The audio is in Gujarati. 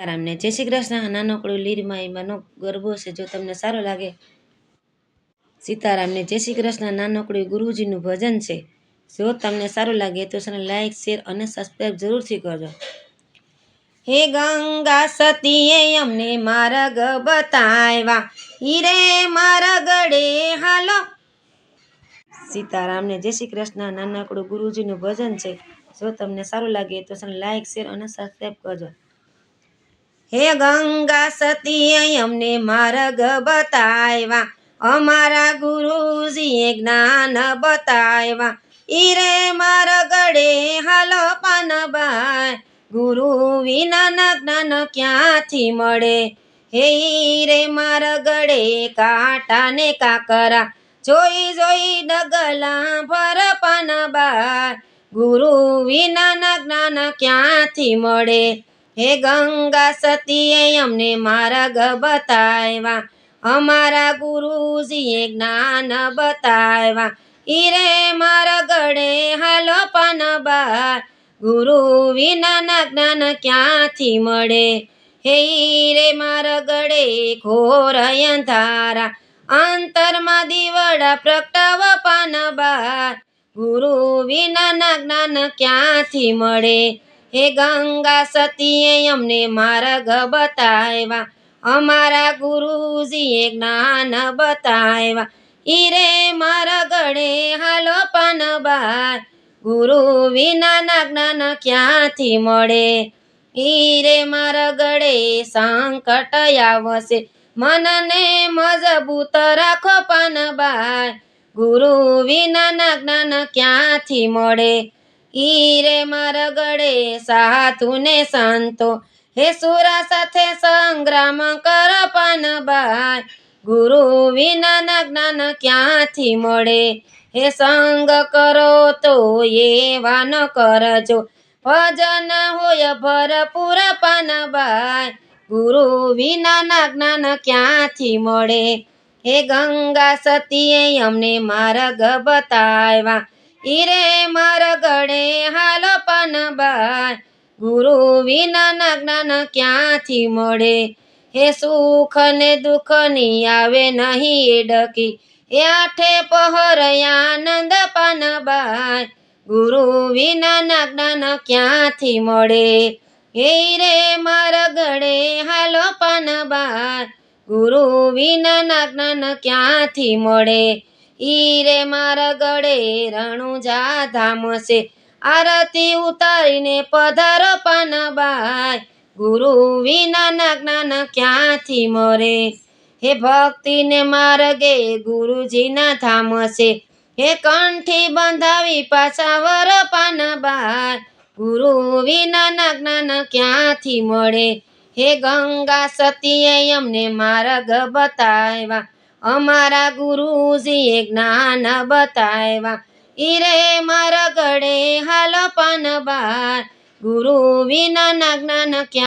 સીતારામને જય શ્રી કૃષ્ણ. નાનકડું લીરમાં એમાંનો ગરબો છે. જો તમને સારો લાગે સીતારામને જય શ્રી કૃષ્ણ. નાનકડું ગુરુજીનું ભજન છે. જો તમને સારું લાગે તો ચેનલ લાઈક શેર અને સબસ્ક્રાઈબ જરૂરથી કરજો. હે ગંગા સતીએ અમને માર્ગ બતાવ્યા, હીરે મારા ગળે હાલો. સીતારામને જય શ્રી કૃષ્ણ. નાનકડું ગુરુજીનું ભજન છે. જો તમને સારું લાગે તો ચેનલ લાઈક શેર અને સબસ્ક્રાઈબ કરજો. હે ગંગા સતીએ અમને માર્ગ બતાવ્યા, અમારા ગુરુજીએ જ્ઞાન બતાવ્યા. ઈરે મારા ગળે હાલો પાનબાઈ, ગુરુ વિનાના જ્ઞાન ક્યાંથી મળે. હે ઈરે મારા ગળે કાંટા ને કાકરા, જોઈ જોઈ ડગલા ભર પાનબાઈ, ગુરુ વિનાના જ્ઞાન ક્યાંથી મળે. હે ગંગા સતીએ અમને માર્ગ બતાવ્યા, અમારા ગુરુજીએ જ્ઞાન બતાવ્યા. ઈરે મારા ગળે હાલો પાનબાઈ, ગુરુ વિનાના જ્ઞાન ક્યાંથી મળે. હે ઈરે મારા ગળે ઘોર અંધારા, અંતરમાં દીવડા પ્રગટાવ પાનબાઈ, ગુરુ વિનાના જ્ઞાન ક્યાંથી મળે. હે ગંગા સતીએ અમને માર્ગ બતાવ્યા, અમારા ગુરુજીએ જ્ઞાન બતાવ્યા. ઈરે મારા ગળે હાલો પાનબાઈ, ગુરુ વિનાના જ્ઞાન ક્યાંથી મળે. ઈરે મારા ગળે સંકટ આવશે, મનને મજબૂત રાખો પાનબાઈ, ગુરુ વિનાના જ્ઞાન ક્યાંથી મળે. ઈરે મારા ગળે સાધુ ને સંતો, હે સુરા સાથે સંગ્રામ કર પાનબાઈ, ગુરુ વિનાના જ્ઞાન ક્યાંથી મળે. હે સંગ કરો તો એવા ન કરજો, ભજન હોય ભરપૂર પાનબાઈ, ગુરુ વિનાના જ્ઞાન ક્યાંથી મળે. હે ગંગા સતીએ અમને માર્ગ બતાવ્યા, ઈરે મારા ગળે હાલો પાનબાઈ, ગુરુ વિનાના જ્ઞાન ક્યાંથી મળે. હે સુખ ને દુઃખ ની આવે નહીં ડકી, એ આઠે પહર આનંદ પાનબાઈ, ગુરુ વિનાના જ્ઞાન ક્યાંથી મળે. હે રે મારા ગળે હાલો પાનબાઈ, ગુરુ વિનાના જ્ઞાન ક્યાંથી મળે. ઈરે મારા ગળે રણુજા ધામ છે, આરતી ઉતારીને પધારો પાનબાઈ, ગુરુ વિનાના જ્ઞાન ક્યાંથી મળે. હે ભક્તિને માર્ગે ગુરુજીના ધામ છે, હે કંઠી બંધાવી પાછા વર પાનબાઈ, ગુરુ વિનાના જ્ઞાન ક્યાંથી મળે. હે ગંગા સતીએ અમને માર્ગ બતાવ્યા, અમારા ગુરુજીએ જ્ઞાન બતાવ્યા. ઈરે મારા ગળે હાલો પાનબાઈ, ગુરુ વિનાના જ્ઞાન ક્યાં